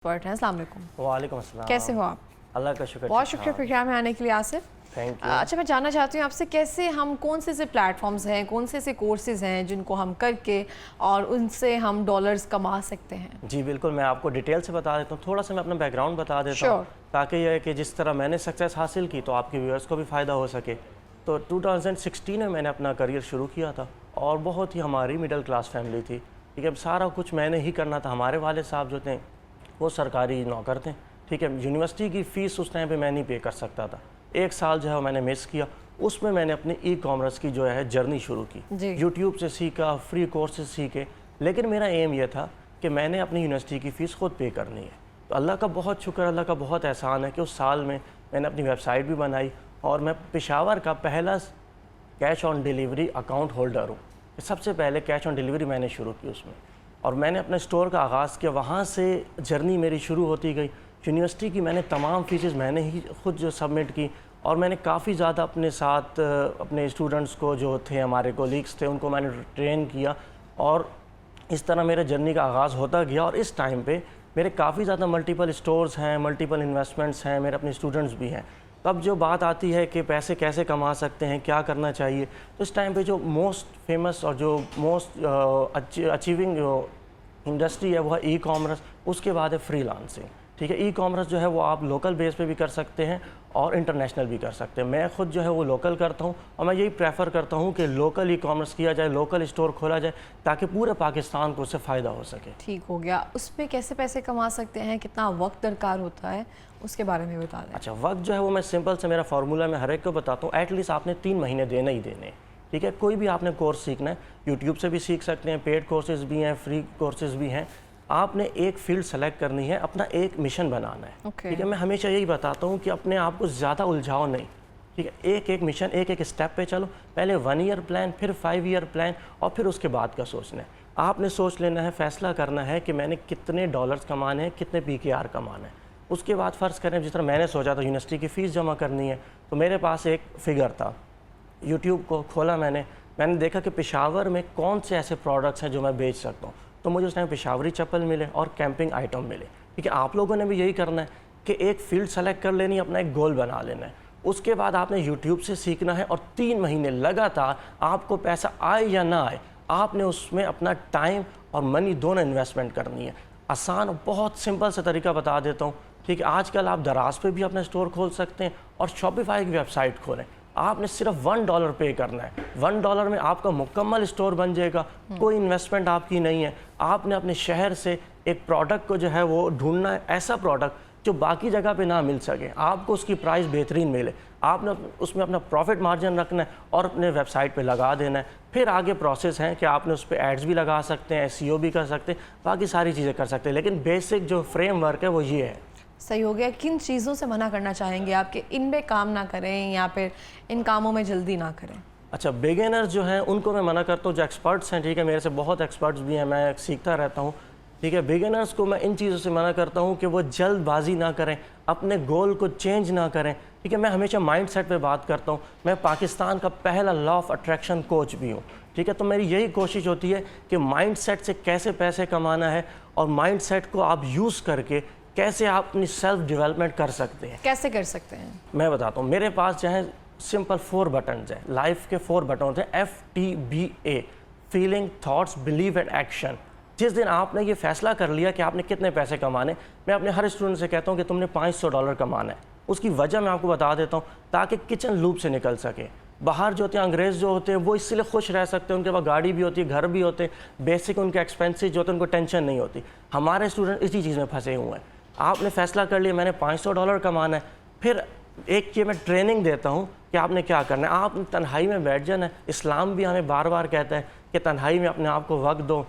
Expert हैं। अस्सलाम वालेकुम। वालेकुम अस्सलाम। कैसे हो आप? अल्लाह का शुक्र। बहुत शुक्रिया प्रोग्राम में आने के लिए आसिफ। Thank you. अच्छा, मैं जानना चाहती हूँ आपसे कैसे हम कौन से प्लेटफॉर्म्स हैं, कौन से कोर्सेज हैं जिनको हम करके और उनसे हम डॉलर्स कमा सकते हैं? जी बिल्कुल, मैं आपको डिटेल से बता देता हूँ। थोड़ा सा मैं अपना बैकग्राउंड बता देता हूँ ताकि यह है कि जिस तरह मैंने सक्सेस हासिल की तो आपके व्यूअर्स को भी फ़ायदा हो सके। तो 2016 में मैंने अपना करियर शुरू किया था और बहुत ही हमारी मिडिल क्लास फैमिली थी। ठीक है, सारा कुछ मैंने ही करना था। हमारे वाले साहब जो थे वो सरकारी नौकर थे। ठीक है, यूनिवर्सिटी की फ़ीस उस टाइम पे मैं नहीं पे कर सकता था। एक साल जो है मैंने मिस किया। उसमें मैंने अपनी ई कॉमर्स की जो है जर्नी शुरू की। यूट्यूब से सीखा, फ्री कोर्सेज सीखे, लेकिन मेरा एम ये था कि मैंने अपनी यूनिवर्सिटी की फ़ीस खुद पे करनी है। तो अल्लाह का बहुत शुक्र, अल्लाह का बहुत एहसान है कि उस साल में मैंने अपनी वेबसाइट भी बनाई और मैं पेशावर का पहला cash on delivery account holder हूँ। सबसे पहले कैश ऑन डिलीवरी मैंने शुरू की उसमें, और मैंने अपने स्टोर का आगाज़ किया। वहाँ से जर्नी मेरी शुरू होती गई। यूनिवर्सिटी की मैंने तमाम फ़ीसेस मैंने ही खुद जो सबमिट की, और मैंने काफ़ी ज़्यादा अपने साथ अपने स्टूडेंट्स को जो थे, हमारे कोलीग्स थे, उनको मैंने ट्रेन किया, और इस तरह मेरे जर्नी का आगाज़ होता गया। और इस टाइम पे मेरे काफ़ी ज़्यादा मल्टीपल स्टोर्स हैं, मल्टीपल इन्वेस्टमेंट्स हैं, मेरे अपने स्टूडेंट्स भी हैं। तब जो बात आती है कि पैसे कैसे कमा सकते हैं, क्या करना चाहिए, तो इस टाइम पे जो मोस्ट फेमस और जो मोस्ट अचीविंग इंडस्ट्री है वो है ई कॉमर्स। उसके बाद है फ्रीलांसिंग। ठीक है, ई कॉमर्स जो है वो आप लोकल बेस पे भी कर सकते हैं और इंटरनेशनल भी कर सकते हैं। मैं खुद जो है वो लोकल करता हूँ, और मैं यही प्रेफर करता हूँ कि लोकल ई कॉमर्स किया जाए, लोकल स्टोर खोला जाए, ताकि पूरे पाकिस्तान को उससे फ़ायदा हो सके। ठीक हो गया। उसमें कैसे पैसे कमा सकते हैं, कितना वक्त दरकार होता है, उसके बारे में बता दें। अच्छा, वक्त जो है वो मैं सिंपल से मेरा फार्मूला मैं हर एक को बताता हूँ। एटलीस्ट आपने 3 महीने देने ही देने। ठीक है, कोई भी आपने कोर्स सीखना है, यूट्यूब से भी सीख सकते हैं, पेड कोर्सेज भी हैं, फ्री कोर्सेज भी हैं। आपने एक फील्ड सेलेक्ट करनी है, अपना एक मिशन बनाना है। ठीक है, मैं हमेशा यही बताता हूँ कि अपने आप को ज़्यादा उलझाओ नहीं। ठीक है, एक एक मिशन, एक एक स्टेप पे चलो। पहले 1 ईयर प्लान, फिर 5 ईयर प्लान, और फिर उसके बाद का सोचना है। आपने सोच लेना है, फैसला करना है कि मैंने कितने डॉलर्स कमाने हैं, कितने PKR कमाना है। उसके बाद फ़र्ज़ करें, जिस तरह मैंने सोचा था यूनिवर्सिटी की फ़ीस जमा करनी है, तो मेरे पास एक फ़िगर था। यूट्यूब को खोला मैंने देखा कि पेशावर में कौन से ऐसे प्रोडक्ट्स हैं जो मैं बेच सकता हूँ। तो मुझे उस टाइम पेशावरी चप्पल मिले और कैंपिंग आइटम मिले। ठीक है, आप लोगों ने भी यही करना है कि एक फ़ील्ड सेलेक्ट कर लेनी, अपना एक गोल बना लेना है। उसके बाद आपने यूट्यूब से सीखना है, और 3 महीने लगातार आपको पैसा आए या ना आए, आपने उसमें अपना टाइम और मनी दोनों इन्वेस्टमेंट करनी है। आसान, बहुत सिंपल सा तरीका बता देता हूँ। ठीक है, आजकल आप दराज पे भी अपना स्टोर खोल सकते हैं और शॉपिफाई की वेबसाइट खोलें। आपने सिर्फ $1 पे करना है। $1 में आपका मुकम्मल स्टोर बन जाएगा। कोई इन्वेस्टमेंट आपकी नहीं है। आपने अपने शहर से एक प्रोडक्ट को जो है वो ढूंढना है, ऐसा प्रोडक्ट जो बाकी जगह पे ना मिल सके, आपको उसकी प्राइस बेहतरीन मिले। आपने उसमें अपना प्रॉफिट मार्जिन रखना है और अपने वेबसाइट पे लगा देना है। फिर आगे प्रोसेस है कि आपने उस पर एड्स भी लगा सकते हैं, SEO भी कर सकते हैं, बाकी सारी चीज़ें कर सकते हैं, लेकिन बेसिक जो फ्रेमवर्क है वो ये है। सही हो गया। किन चीज़ों से मना करना चाहेंगे आप कि इनमें काम ना करें या फिर इन कामों में जल्दी ना करें? अच्छा, बिगिनर्स जो हैं उनको मैं मना करता हूँ। जो एक्सपर्ट्स हैं, ठीक है, मेरे से बहुत एक्सपर्ट्स भी हैं, मैं सीखता रहता हूँ। ठीक है, बिगिनर्स को मैं इन चीज़ों से मना करता हूँ कि वो जल्दबाजी ना करें, अपने गोल को चेंज ना करें। ठीक है, मैं हमेशा माइंडसेट पे बात करता हूँ। मैं पाकिस्तान का पहला लॉ ऑफ अट्रैक्शन कोच भी हूँ। ठीक है, तो मेरी यही कोशिश होती है कि माइंडसेट से कैसे पैसे कमाना है, और माइंडसेट को आप यूज़ करके कैसे आप अपनी सेल्फ डेवलपमेंट कर सकते हैं। कैसे कर सकते हैं? मैं बताता हूँ। मेरे पास जो है सिंपल 4 बटन्स हैं, लाइफ के 4 बटन हैं, FTBA, feeling, thoughts, believe and action. जिस दिन आपने ये फैसला कर लिया कि आपने कितने पैसे कमाने, मैं अपने हर स्टूडेंट से कहता हूँ कि तुमने $500 कमाना है। उसकी वजह मैं आपको बता देता हूँ, ताकि किचन लूप से निकल सके। बाहर जो होते हैं अंग्रेज़ जो होते हैं वो इसलिए खुश रह सकते हैं, उनके पास गाड़ी भी होती है, घर भी होते हैं, बेसिक उनके एक्सपेंसेस जो होते हैं उनको टेंशन नहीं होती। हमारे स्टूडेंट इसी चीज़ में फंसे हुए हैं। आपने फैसला कर लिया मैंने $500 कमाना है, फिर एक ये मैं ट्रेनिंग देता हूँ कि आपने क्या करना है। आप तन्हाई में बैठ जाना है। इस्लाम भी हमें बार बार कहता है कि तन्हाई में अपने आप को वक्त दो,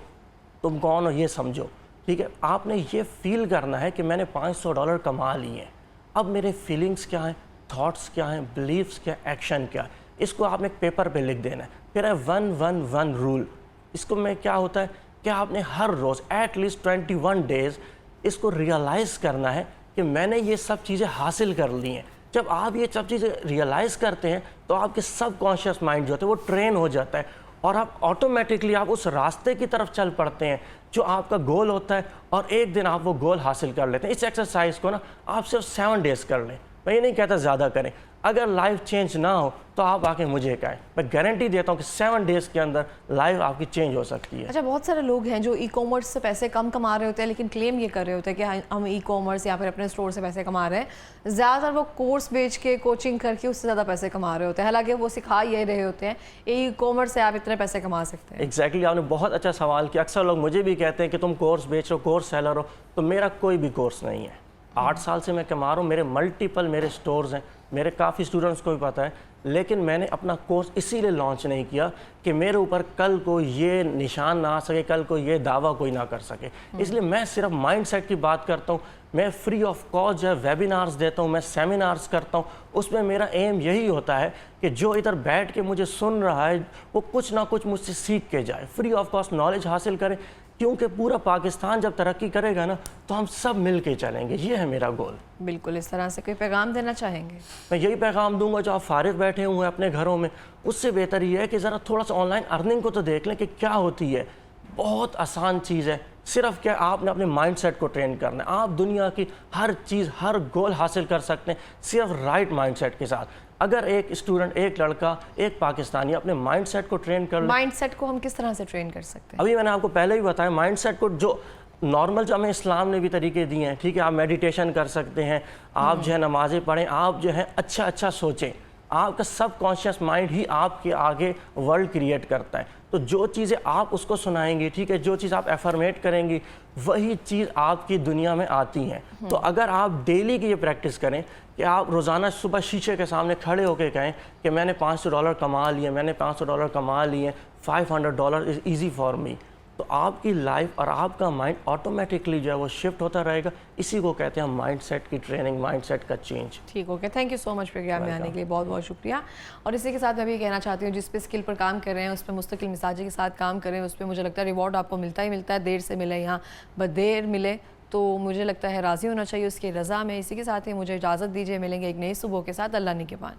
तुम कौन हो ये समझो। ठीक है, आपने ये फील करना है कि मैंने $500 कमा लिए हैं, अब मेरे फीलिंग्स क्या हैं, थॉट्स क्या हैं, बिलीव्स क्या, एक्शन क्या है, इसको आपने एक पेपर पे लिख देना है। फिर है 1-1-1 रूल। इसको में क्या होता है कि आपने हर रोज़ एटलीस्ट 21 डेज़ इसको रियलाइज़ करना है कि मैंने ये सब चीज़ें हासिल कर ली हैं। जब आप ये सब चीज़ें रियलाइज़ करते हैं तो आपके सबकॉन्शियस माइंड जो होता है वो ट्रेन हो जाता है, और आप ऑटोमेटिकली आप उस रास्ते की तरफ चल पड़ते हैं जो आपका गोल होता है, और एक दिन आप वो गोल हासिल कर लेते हैं। इस एक्सरसाइज को ना आप सिर्फ 7 डेज़ कर लें, मैं ये नहीं कहता ज़्यादा करें। अगर लाइफ चेंज ना हो तो आप आके मुझे कहें, मैं गारंटी देता हूँ कि 7 डेज़ के अंदर लाइफ आपकी चेंज हो सकती है। अच्छा, बहुत सारे लोग हैं जो ई कॉमर्स से पैसे कम कमा रहे होते हैं, लेकिन क्लेम ये कर रहे होते हैं कि हम ई कॉमर्स या फिर अपने स्टोर से पैसे कमा रहे हैं। ज़्यादातर वो कोर्स बेच के, कोचिंग करके उससे ज़्यादा पैसे कमा रहे होते हैं, हालांकि वो सिखा ये रहे होते हैं ई कॉमर्स से आप इतने पैसे कमा सकते हैं। एग्जैक्टली आपने बहुत अच्छा सवाल किया। अक्सर लोग मुझे भी कहते हैं कि तुम कोर्स बेच रहे हो, कोर्स सेलर हो। तो मेरा कोई भी कोर्स नहीं है। 8 साल से मैं कमा रहा हूँ, मेरे मल्टीपल मेरे स्टोर्स हैं, मेरे काफ़ी स्टूडेंट्स को भी पता है। लेकिन मैंने अपना कोर्स इसीलिए लॉन्च नहीं किया कि मेरे ऊपर कल को ये निशान ना आ सके, कल को ये दावा कोई ना कर सके। इसलिए मैं सिर्फ माइंडसेट की बात करता हूँ। मैं फ्री ऑफ कॉस्ट जो है वेबिनार्स देता हूँ, मैं सेमिनार्स करता हूँ। उसमें मेरा एम यही होता है कि जो इधर बैठ के मुझे सुन रहा है वो कुछ ना कुछ मुझसे सीख के जाए, फ्री ऑफ कॉस्ट नॉलेज हासिल करे। क्योंकि पूरा पाकिस्तान जब तरक्की करेगा ना तो हम सब मिल के चलेंगे, ये है मेरा गोल। बिल्कुल। इस तरह से कोई पैगाम देना चाहेंगे? मैं यही पैगाम दूंगा, जो आप फारिग बैठे हुए हैं अपने घरों में, उससे बेहतर ये है कि ज़रा थोड़ा सा ऑनलाइन अर्निंग को तो देख लें कि क्या होती है। बहुत आसान चीज़ है, सिर्फ क्या आपने अपने माइंडसेट को ट्रेन करना है। आप दुनिया की हर चीज़, हर गोल हासिल कर सकते हैं सिर्फ राइट माइंडसेट के साथ। अगर एक स्टूडेंट, एक लड़का, एक पाकिस्तानी अपने माइंडसेट को ट्रेन कर ले। माइंडसेट को हम किस तरह से ट्रेन कर सकते हैं? अभी मैंने आपको पहले ही बताया, माइंडसेट को जो नॉर्मल जो हमें इस्लाम ने भी तरीके दिए हैं, ठीक है, आप मेडिटेशन कर सकते हैं, आप जो है नमाज़ें पढ़ें, आप जो है अच्छा अच्छा सोचें। आपका सबकॉन्शियस माइंड ही आपके आगे वर्ल्ड क्रिएट करता है। तो जो चीज़ें आप उसको सुनाएंगी, ठीक है, जो चीज़ आप एफर्मेट करेंगी, वही चीज़ आपकी दुनिया में आती हैं। तो अगर आप डेली की ये प्रैक्टिस करें कि आप रोज़ाना सुबह शीशे के सामने खड़े होकर कहें कि मैंने $500 कमा लिए, मैंने $500 कमा लिए, $500 इज़ ईजी फॉर मी, तो आपकी लाइफ और आपका माइंड ऑटोमेटिकली जो है वो शिफ्ट होता रहेगा। इसी को कहते हैं माइंडसेट की ट्रेनिंग, माइंडसेट का चेंज। ठीक, okay, thank you so much program में आने के लिए, बहुत बहुत शुक्रिया। और इसी के साथ मैं भी कहना चाहती हूँ, जिस पे स्किल पर काम कर रहे हैं उस पर मुस्तकिल मिजाजी के साथ काम करें, उस पर मुझे लगता है रिवॉर्ड आपको मिलता ही मिलता है। देर से मिले यहाँ बदेर मिले तो मुझे लगता है राज़ी होना चाहिए उसकी रज़ा में। इसी के साथ ही मुझे इजाज़त दीजिए, मिलेंगे एक नई सुबह के साथ। अल्लाह निगहबान।